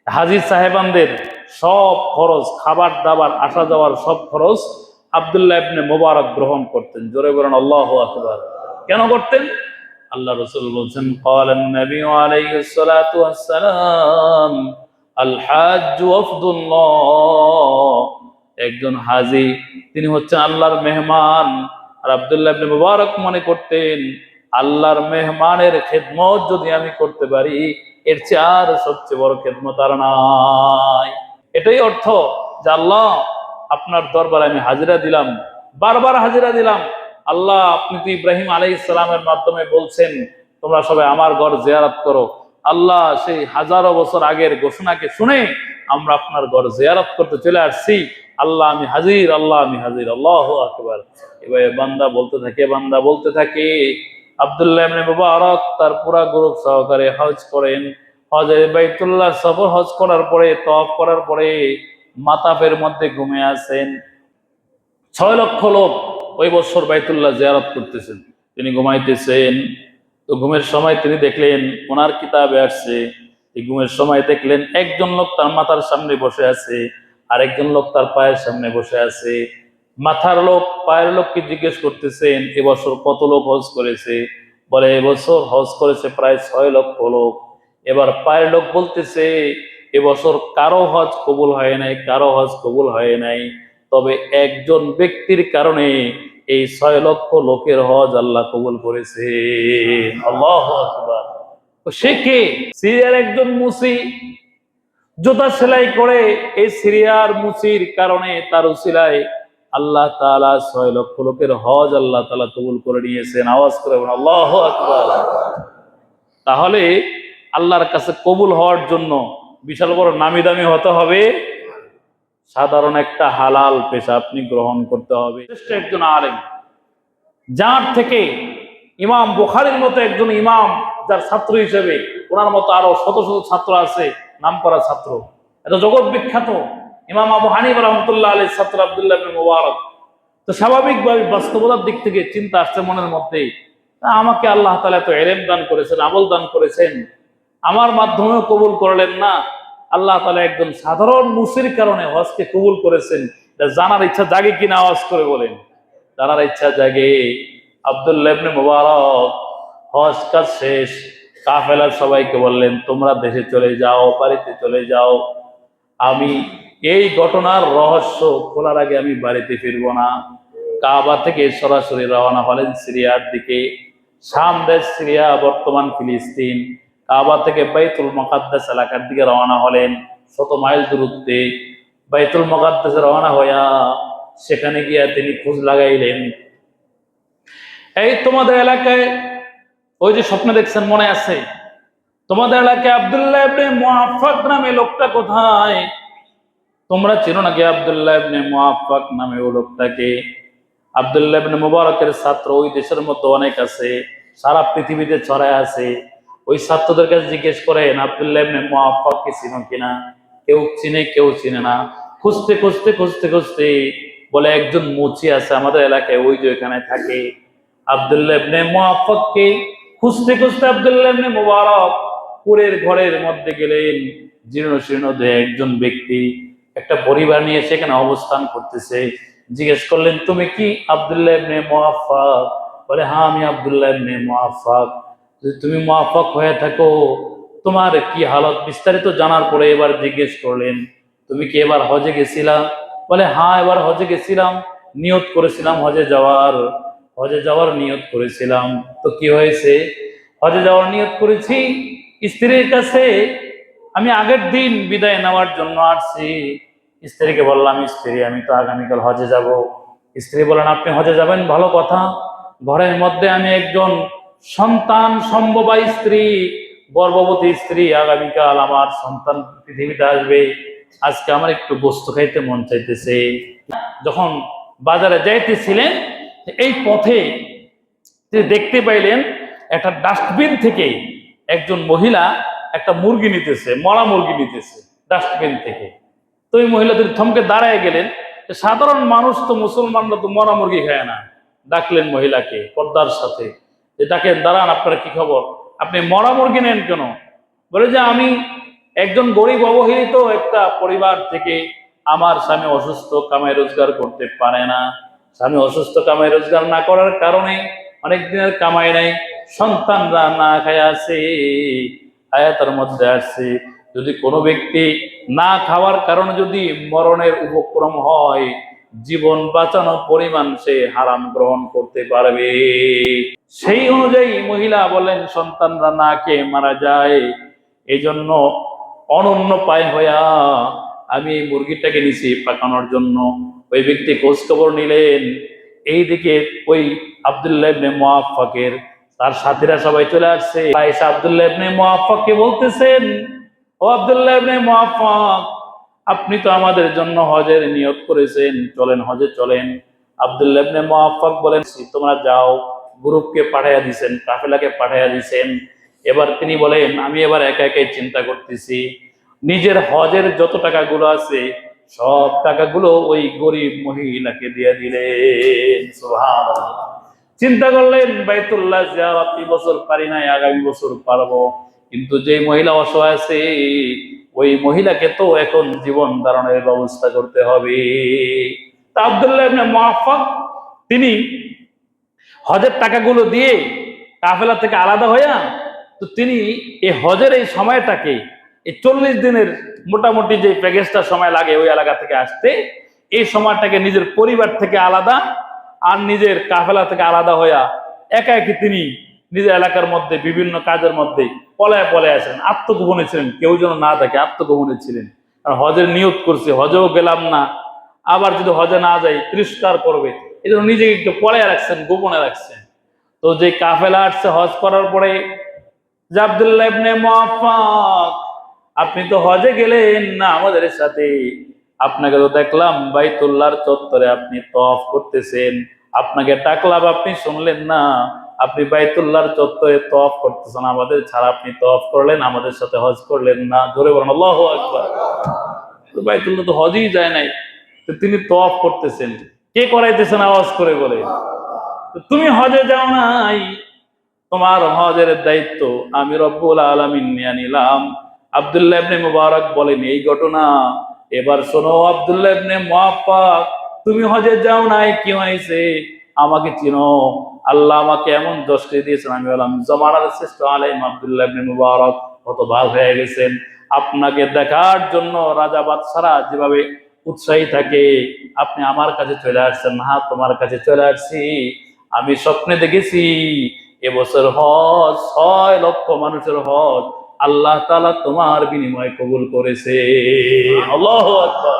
হাজী সাহেবানদের সব খরচ, খাবার দাবার, আসা যাওয়ার সব খরচ আব্দুল্লাহ ইবনে মুবারক গ্রহণ করতেন। জোরে বলেন আল্লাহু আকবার। কেন করতেন? আল্লাহ রাসূল বলেছেন, ক্বালান নবী আলাইহিস সালাতু ওয়াস সালাম আল হাজ্জ ওয়াফদুল্লাহ। একজন হাজী, তিনি হচ্ছেন আল্লাহর মেহমান। আর আব্দুল্লাহ ইবনে মুবারক মনে করতেন, আল্লাহর মেহমানের খেদমত যদি আমি করতে পারি, এর চেয়ে আর সবচেয়ে বড় খেদমত আর নাই। এটাই অর্থ যে আল্লাহ, আপনার দরবারে আমি হাজিরা দিলাম, বারবার হাজিরা দিলাম। আল্লাহ, আপনি তো ইব্রাহিম আলাইহিস সালামের মাধ্যমে বলছেন তোমরা সবাই আমার ঘর জিয়ারত করো। আল্লাহ, সেই হাজারো বছর আগের ঘোষণাকে শুনে আমরা আপনার ঘর জিয়ারত করতে চলে আসছি। আল্লাহ আমি হাজির, আল্লাহ আমি হাজির। আল্লাহু আকবার। এভাবে বান্দা বলতে থাকে, বান্দা বলতে থাকে। আব্দুল্লাহ ইবনে মুবারক তার পুরা গ্রুপ সহকারে হজ করেন। হজে বাইতুল্লাহ সফর, হজ করার পরে, তওয়াফ করার পরে মাতাফের মধ্যে ঘুমিয়ে আছেন। 6 লক্ষ লোক ওই বছর বাইতুল্লাহ জিয়ারত করতেছেন, তিনি ঘুমাইতেছেন। তো ঘুমের সময় তিনি দেখলেন, ওনার কিতাবে আসছে, এই ঘুমের সময় দেখলেন একজন লোক তার মাথার সামনে বসে আছে, আর একজন লোক তার পায়ের সামনে বসে আছে। মাথার লোক পায়ের লোককে জিজ্ঞেস করতেছেন, এবছর কত লোক হজ করেছে? বলে এবছর হজ করেছে প্রায় 6 লক্ষ লোক। এবার পায়ের লোক বলতেছে, এবছর কারো হজ কবুল হয় নাই, কারো হজ কবুল হয় নাই, তবে একজন ব্যক্তির কারণে এই 6 লক্ষ লোকের হজ আল্লাহ কবুল করেছে। আল্লাহু আকবার। সে কে? সিরিয়ার একজন মুসি, জুতা সেলাই করে। এই সিরিয়ার মুসির কারণে, তার উসিলায় আল্লাহ তাআলা 6 লক্ষ লোকের হজ আল্লাহ তাআলা কবুল করে নিয়েছেন। আওয়াজ করে বলুন আল্লাহু আকবার। তাহলে আল্লাহর কাছে কবুল হওয়ার জন্য বিশাল বড় নামি দামি হতে হবে? সাধারণ একটা হালাল পেশা আপনি গ্রহণ করতে হবে। একজন আলেম, যার থেকে ইমাম বুখারীর মতো একজন ইমাম, যার ছাত্র হিসেবে ওনার মতো আরো শত শত ছাত্র আছে, নামকরা ছাত্র, এত জগৎ বিখ্যাত ইমাম আবু হানিফা রাহমাতুল্লাহ আলাইহির ছাত্র আব্দুল্লাহ ইবনে মুবারক। তো স্বাভাবিকভাবে বাস্তবতার দিক থেকে চিন্তা আসছে মনের মধ্যে, আমাকে আল্লাহ তাআলা এত ইলম দান করেছেন, আমল দান করেছেন, আমার মাধ্যমেও কবুল করলেন না। আল্লাহ তাআলা একজন সাধারণ মুসির কারণে হজকে কবুল করেছেন, এটা জানার ইচ্ছা জাগে কিনা? আওয়াজ করে বলেন। জানার ইচ্ছা জাগে। আব্দুল্লাহ ইবনে মুবারক হজ কাজ শেষ, কাফেলার সবাইকে বললেন, তোমরা দেশে চলে যাও, বাড়িতে চলে যাও, আমি এই ঘটনার রহস্য খোলার আগে আমি বাড়িতে ফিরবো না। কাবা থেকে সরাসরি রওনা হলেন সিরিয়ার দিকে। শাম দেশ সিরিয়া, বর্তমান ফিলিস্তিন। কাবা থেকে বাইতুল মুকাদ্দাস এলাকার দিকে রওনা হলেন, 100 মাইল দূরত্বে। বাইতুল মুকাদ্দাসে রওনা হইয়া সেখানে গিয়া তিনি খোঁজ লাগাইলেন, এই তোমাদের এলাকায় ওই যে স্বপ্ন দেখছেন মনে আছে, তোমাদের এলাকায় আব্দুল্লাহ ইবনে মুআফফাক নামে লোকটা কোথায়? তোমরা চেনো নাকি আব্দুল্লাহ ইবনে মুআফফাক নামে ওই লোকটাকে? আব্দুল্লাহ ইবনে মুবারকের ছাত্র ওই দেশের মতো অনেক আছে, সারা পৃথিবীতে ছড়ায় আছে। ওই ছাত্রদের কাছে জিজ্ঞেস করেন, আব্দুল্লাহ ইবনে মুআফফাককে চিনো কিনা? কেউ চিনে, কেউ চিনে না। খুঁজতে খুঁজতে খুঁজতে খুঁজতে বলে, একজন মুচি আছে আমাদের এলাকায়, ওই যে এখানে থাকে। আব্দুল্লাহ ইবনে মুআফফাককে খুঁজতে খুঁজতে আব্দুল্লাহ ইবনে মুবারক পুরের ঘরের মধ্যে গেলেন। জীর্ণ শীর্ণ দেহে একজন ব্যক্তি, একটা পরিবার নিয়ে সেখানে অবস্থান করতেছে। জিজ্ঞেস করলেন, তুমি কি আব্দুল্লাহ ইবনে মুআফফাক? বলে, হ্যাঁ আমি আব্দুল্লাহ ইবনে মুআফফাক। যদি তুমি মুআফফাক হয়ে থাকো, তোমার কি হালত বিস্তারিত জানার পরে এবার জিজ্ঞেস করলেন, তুমি কি এবার হজে গেছিলা? বলে, হ্যাঁ এবার হজে গেছিলাম, নিয়ত করেছিলাম হজে যাওয়ার, হজে যাওয়ার নিয়ত করেছিলাম। তো কি হয়েছে? হজে যাওয়ার নিয়ত করেছি, স্ত্রীর কাছে আমি আগের দিন বিদায় নেওয়ার জন্য আসছি। স্ত্রীকে বললাম, স্ত্রী আমি তো আগামীকাল হজে যাব। স্ত্রী বলেন, আপনি হজে যাবেন, ভালো কথা। ঘরের মধ্যে আমি একজন সন্তান সম্ভবা স্ত্রী, গর্ভবতী স্ত্রী, আগামীকাল আমার সন্তান পৃথিবীতে আসবে, আজকে আমার একটু গোস্ত খাইতে মন চাইতেছে। যখন বাজারে যাইতেছিলেন, এই পথে তিনি দেখতে পাইলেন একটা ডাস্টবিন থেকে একজন মহিলা একটা মুরগি নিতেছে, মরা মুরগি নিতেছে ডাস্টবিন থেকে। তো ওই মহিলা তিনি থমকে দাঁড়ায় গেলেন। সাধারণ মানুষ তো, মুসলমানরা তো মরা মুরগি খায় না। ডাকলেন মহিলাকে পর্দার সাথে, যে ডাকেন, দাঁড়ান, আপনার কি খবর, আপনি মরা মুরগি নেন কেন? বলে যে আমি একজন গরিব অবহেলিত একটা পরিবার থেকে আমার স্বামী অসুস্থ, কামাই রোজগার করতে পারে না। স্বামী অসুস্থ, কামাই রোজগার না করার কারণে অনেক দিনের কামাই নাই, সন্তানরা না খায় আছে। আয়াতের মধ্যে আসছে যদি কোনো ব্যক্তি না খাওয়ার কারণে যদি মরণের উপক্রম হয়, জীবন বাঁচানো পরিমাণ সে হারাম গ্রহণ করতে পারবে। সেই অনুযায়ী মহিলা বলেন সন্তানরা না খেয়ে মারা যায়, এই জন্য অনন্য পায় হইয়া আমি এই মুরগিটাকে নিছি পাকানোর জন্য। ওই ব্যক্তি খোঁজ খবর নিলেন, এইদিকে ওই আব্দুল্লাহ ইবনে মুআফফাকের তার সাথীরা সবাই চলে আসছে। এসে আব্দুল্লাহ ইবনে মুআফফাককে বলতেছেন, ও আব্দুল্লাহ ইবনে মুআফফাক, আপনি তো আমাদের জন্য হজের নিয়ত করেছেন, চলেন হজে চলেন। আব্দুল্লাহ ইবনে মুআফফাক বলেন, তোমরা যাও। গ্রুপকে পাঠাইয়া দিছেন, কাফেলাকে পাঠাইয়া দিছেন। এবার তিনি বলেন, আমি এবার একা একাই চিন্তা করতেছি, নিজের হজের যত টাকাগুলো আছে সব টাকাগুলো ওই গরিব মহিলাকে দিয়ে দিলেন। সুবহানাল্লাহ। চিন্তা করলেন বাইতুল্লাহ জিয়ারত এই বছর পারি নাই, আগামী বছর পারবো, কিন্তু যে মহিলা অসহায় আছে ওই মহিলাকে তো এখন জীবন ধারণের ব্যবস্থা করতে হবে। তা আব্দুল্লাহ ইবনে মুআফফাক তিনি হজের টাকাগুলো দিয়ে কাফেলা থেকে আলাদা হইয়া, তো তিনি এই হজের এই সময়টাকে, এই 40 দিনের মোটামুটি যে প্যাকেজটা সময় লাগে ওই এলাকা থেকে আসতে, এই সময়টাকে নিজের পরিবার থেকে আলাদা আর নিজের কাফেলা থেকে আলাদা হইয়া একা একই তিনি নিজের এলাকার মধ্যে বিভিন্ন কাজের মধ্যে পলায় পলায় আসেন, আত্মগোপনে ছিলেন, কেউ যেন না থাকে আত্মগোপনে ছিলেন। আর হজের নিয়ত করছে, হজেও গেলাম না, আবার যদি হজে না যাই তিরস্কার করবে, এই জন্য নিজেকে একটু পলায় রাখছেন, গোপনে রাখছেন। তো যে কাফেলা আসছে হজ করার পরে, যে আব্দুল্লাহ ইবনে মুআফফাক, আপনি তো হজে গেলেন না আমাদের সাথে, আপনাকে তো দেখলাম বাইতুল্লাহর চত্বরে আপনি তওয়াফ করতেছেন, আপনাকে ডাকলাম আপনি শুনলেন না, আপনি বাইতুল্লাহর চত্বরে তওয়াফ করতেছেন, আমাদের ছাড়া আপনি তওয়াফ করলেন, আমাদের সাথে হজ করলেন না। জোরে বলেন আল্লাহু আকবার। বাইতুল্লাহ তো হজই যায় নাই, তো তিনি তওয়াফ করতেছেন, কে করাইতেছেন আওয়াজ করে বলে? তুমি হজে যাও নাই, তোমার হজের দায়িত্ব আমি রব্বুল আলামিন নিয়ে নিলাম। আব্দুল্লাহ ইবনে মুবারক বলেন এই ঘটনা। এবার শোনো আব্দুল্লাহ ইবনে মুআফফাক, তুমি হজে যাও নাই, কি হয়েছে আমাকে চিনো, আল্লাহ আমাকে এমন যশকে দিয়েছেন, আমি বললাম জমানার শ্রেষ্ঠ আলেম আব্দুল্লাহ ইবনে মুবারক হতবাক হয়ে গেছেন। আপনাকে দেখার জন্য রাজা বাদশারা যেভাবে উৎসাহী থাকে, আপনি আমার কাছে চলে আসছেন। হ্যাঁ, তোমার কাছে চলে আসছি, আমি স্বপ্নে দেখেছি এবছর হজ 6 লক্ষ মানুষের হজ আল্লাহ তাআলা তোমার বিনিময়ে কবুল করেছে। আল্লাহু আকবার।